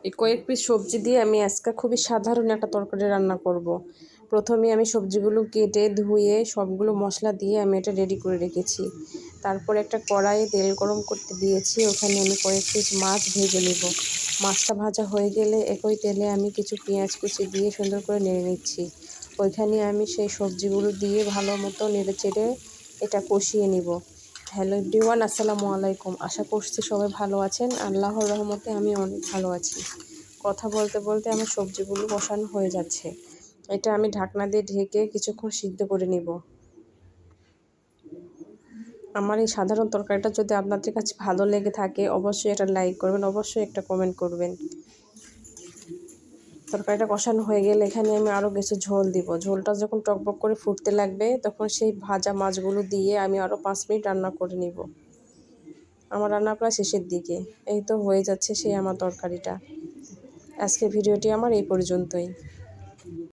এই কয়েক পিস সবজি দিয়ে আমি আজকে খুবই সাধারণ একটা তরকারি রান্না করব। প্রথমে আমি সবজিগুলো কেটে ধুয়ে সবগুলো মশলা দিয়ে আমি এটা রেডি করে রেখেছি। তারপর একটা কড়াইয়ে তেল গরম করতে দিয়েছি, ওখানে আমি কয়েক পিস মাছ ভেজে নেব। মাছটা ভাজা হয়ে গেলে একই তেলে আমি কিছু পেঁয়াজ কুচি দিয়ে সুন্দর করে নেড়ে নিচ্ছি। ওইখানে আমি সেই সবজিগুলো দিয়ে ভালো মতো নেড়ে চেড়ে এটা কষিয়ে নিব। হ্যালো এভরিওয়ান, আসসালামু আলাইকুম। আশা করছি সবাই ভালো আছেন। আল্লাহর রহমতে আমি অনেক ভালো আছি। কথা বলতে বলতে আমার সবজিগুলো কষানো হয়ে যাচ্ছে। এটা আমি ঢাকনা দিয়ে ঢেকে কিছুক্ষণ সিদ্ধ করে নিব। আমার এই সাধারণ তরকারিটা যদি আপনাদের কাছে ভালো লেগে থাকে অবশ্যই এটা লাইক করবেন, অবশ্যই একটা কমেন্ট করবেন। তরকারিটা কষানো হয়ে গেলে এখানে আমি আরও কিছু ঝোল দিব। ঝোলটা যখন টকবক করে ফুটতে লাগবে তখন সেই ভাজা মাছগুলো দিয়ে আমি আরও 5 মিনিট রান্না করে নিব। আমার রান্না প্রায় শেষের দিকে। এই তো হয়ে যাচ্ছে সেই আমার তরকারিটা। আজকের ভিডিওটি আমার এই পর্যন্তই।